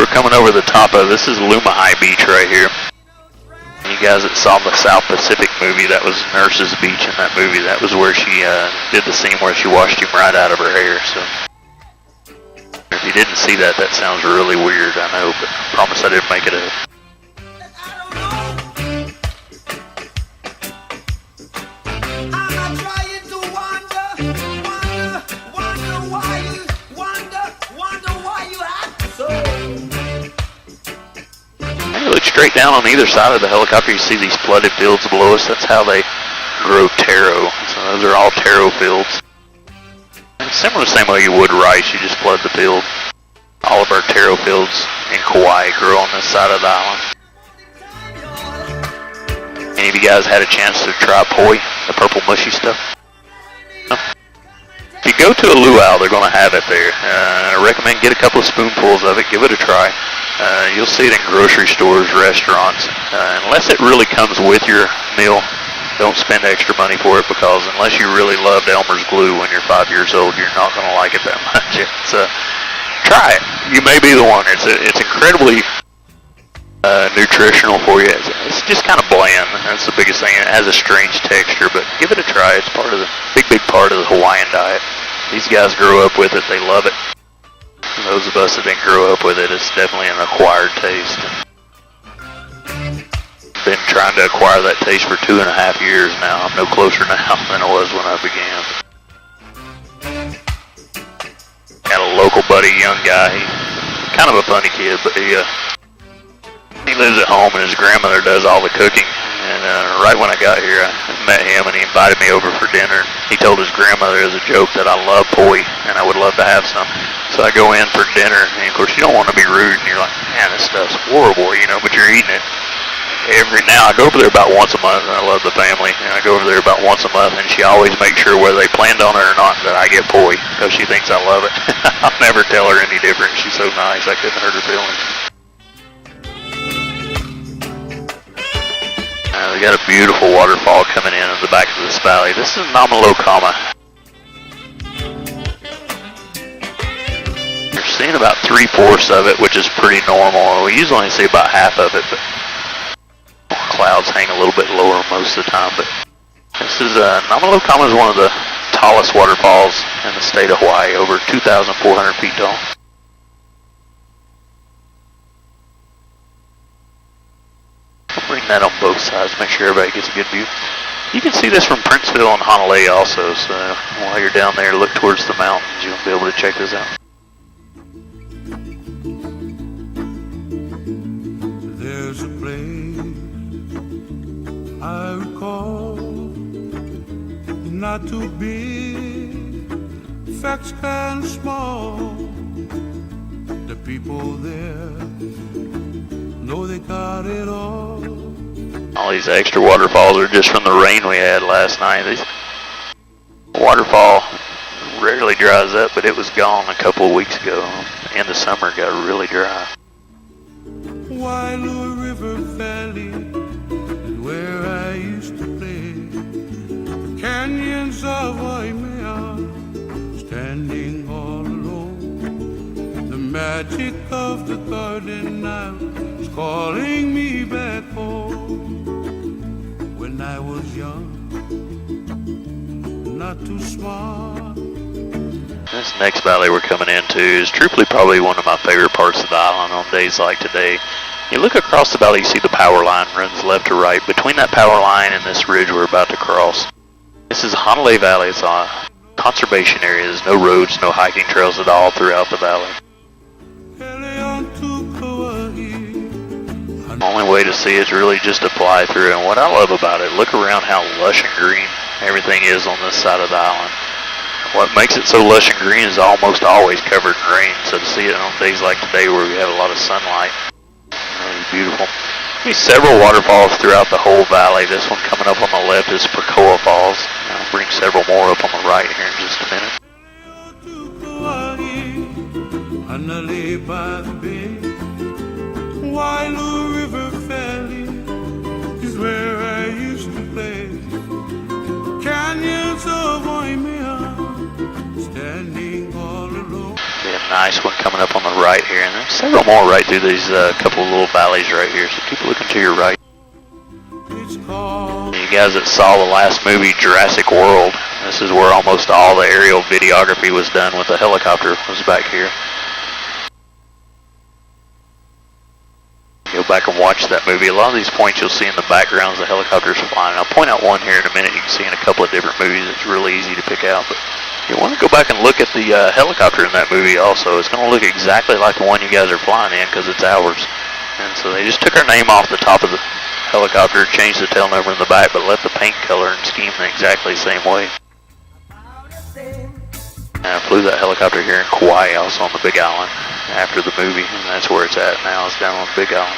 we're coming over the top of. This is LuMahi Beach right here. You guys that saw the South Pacific movie, that was Nurse's Beach in that movie. That was where she did the scene where she washed him right out of her hair. So if you didn't see that, that sounds really weird, I know, but I promise I didn't make it up. Straight down on either side of the helicopter, you see these flooded fields below us. That's how they grow taro. So those are all taro fields. And similar the same way you would rice, you just flood the field. All of our taro fields in Kauai grow on this side of the island. Any of you guys had a chance to try poi, the purple mushy stuff? No? If you go to a luau, they're going to have it there. I recommend get a couple of spoonfuls of it, give it a try. You'll see it in grocery stores, restaurants. Unless it really comes with your meal, don't spend extra money for it, because unless you really loved Elmer's glue when you're 5 years old, you're not going to like it that much. Try it. You may be the one. It's incredibly nutritional for you. It's just kind of bland. That's the biggest thing. It has a strange texture, but give it a try. It's part of the big part of the Hawaiian diet. These guys grew up with it. They love it. Those of us that didn't grow up with it, it's definitely an acquired taste. Been trying to acquire that taste for 2.5 years now. I'm no closer now than I was when I began. Got a local buddy, young guy. He's kind of a funny kid, but he lives at home and his grandmother does all the cooking. And right when I got here, I met him and he invited me over for dinner. He told his grandmother as a joke that I love poi and I would love to have some. So I go in for dinner, and of course you don't want to be rude, and you're like, man, this stuff's horrible, you know, but you're eating it. Now I go over there about once a month, and I love the family, and I go over there about once a month, and she always makes sure whether they planned on it or not that I get poi, because she thinks I love it. I'll never tell her any different. She's so nice, I couldn't hurt her feelings. We got a beautiful waterfall coming in the back of this valley. This is Namalokama. You're seeing about 3/4 of it, which is pretty normal. We usually only see about half of it, but clouds hang a little bit lower most of the time. But this is Namalokama is one of the tallest waterfalls in the state of Hawaii, over 2,400 feet tall. I'll bring that on both sides, make sure everybody gets a good view. You can see this from Princeville and Honolulu also, so while you're down there, look towards the mountains, you'll be able to check this out. There's a place I recall, not too big, facts kind of small. The people there know they got it all. All these extra waterfalls are just from the rain we had last night. This waterfall rarely dries up, but it was gone a couple of weeks ago. In the summer, it got really dry. Wailu River Valley is where I used to play. The canyons of Waimea, standing all alone. The magic of the garden now is calling me back home. When I was young, not too smart. This next valley we're coming into is truthfully probably one of my favorite parts of the island on days like today. You look across the valley, you see the power line runs left to right. Between that power line and this ridge we're about to cross, this is Honolulu Valley. It's a conservation area. There's no roads, no hiking trails at all throughout the valley. The only way to see it is really just to fly through. And what I love about it, look around how lush and green everything is on this side of the island. What makes it so lush and green is almost always covered in rain. So to see it on days like today where we have a lot of sunlight, really beautiful. There's several waterfalls throughout the whole valley. This one coming up on the left is Pacoa Falls. I'll bring several more up on the right here in just a minute. Wailu River Valley is where I used to play. Canyons of Waimea, standing all alone. Be a nice one coming up on the right here, and there's several more right through these couple of little valleys right here, so keep looking to your right. You guys that saw the last movie, Jurassic World, this is where almost all the aerial videography was done with the helicopter, was back here. Go back and watch that movie. A lot of these points you'll see in the backgrounds, the helicopters flying. I'll point out one here in a minute you can see in a couple of different movies. It's really easy to pick out, but you want to go back and look at the helicopter in that movie also. It's going to look exactly like the one you guys are flying in because it's ours. And so they just took our name off the top of the helicopter, changed the tail number in the back, but left the paint color and scheme in exactly the same way. And I flew that helicopter here in Kauai, also on the Big Island, after the movie, and that's where it's at now. It's down on the Big Island.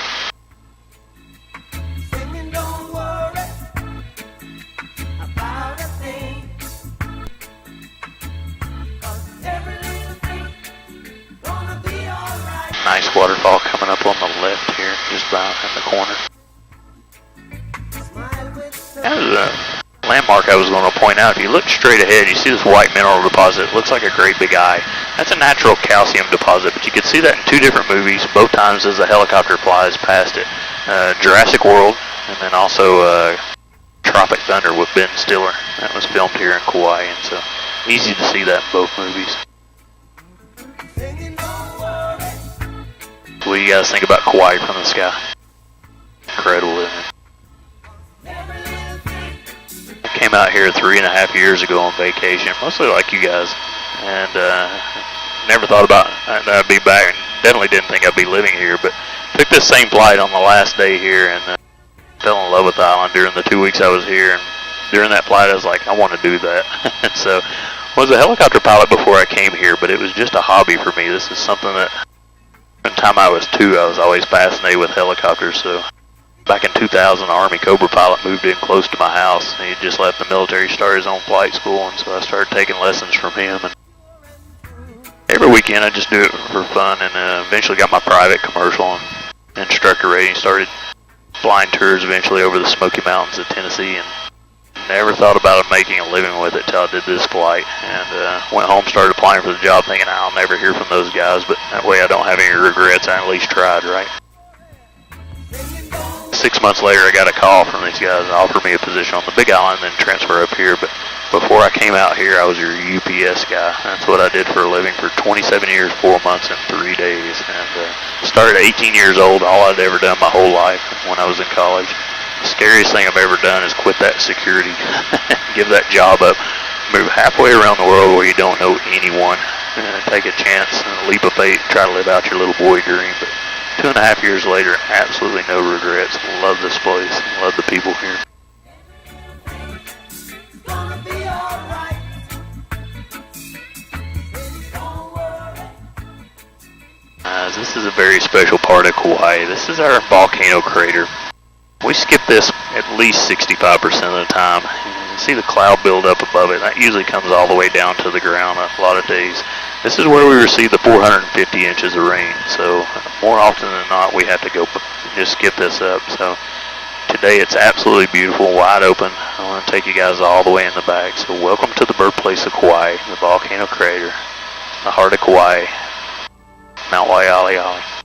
Nice waterfall coming up on the left here, just about in the corner. That was a landmark I was going to point out. If you look straight ahead, you see this white mineral deposit. It looks like a great big eye. That's a natural calcium deposit, but you can see that in two different movies, both times as the helicopter flies past it. Jurassic World, and then also Tropic Thunder with Ben Stiller. That was filmed here in Kauai, and so easy to see that in both movies. What do you guys think about Kauai from the sky? Incredible, isn't it? I came out here 3.5 years ago on vacation, mostly like you guys, and never thought about that I'd be back, and definitely didn't think I'd be living here, but took this same flight on the last day here, and fell in love with the island during the 2 weeks I was here, and during that flight I was like, I want to do that. And so I was a helicopter pilot before I came here, but it was just a hobby for me. This is something that from the time I was 2, I was always fascinated with helicopters. So back in 2000, the Army Cobra pilot moved in close to my house. He had just left the military, started his own flight school, and so I started taking lessons from him. And every weekend I just do it for fun, and eventually got my private commercial and instructor rating. Started flying tours eventually over the Smoky Mountains of Tennessee, and never thought about making a living with it till I did this flight, and went home, started applying for the job thinking I'll never hear from those guys, but that way I don't have any regrets. I at least tried, right? 6 months later I got a call from these guys and offered me a position on the Big Island and then transfer up here, but before I came out here I was your UPS guy. That's what I did for a living for 27 years, 4 months, and 3 days, and started at 18 years old, all I'd ever done my whole life when I was in college. The scariest thing I've ever done is quit that security, give that job up, move halfway around the world where you don't know anyone, take a chance and a leap of faith, try to live out your little boy dream. But 2.5 years later, absolutely no regrets. Love this place, love the people here. This is a very special part of Kauai. This is our volcano crater. We skip this at least 65% of the time. You can see the cloud build up above it. That usually comes all the way down to the ground a lot of days. This is where we receive the 450 inches of rain. So more often than not, we have to go just skip this up. So today it's absolutely beautiful, wide open. I want to take you guys all the way in the back. So welcome to the birthplace of Kauai, the volcano crater, the heart of Kauai, Mount Waialeale.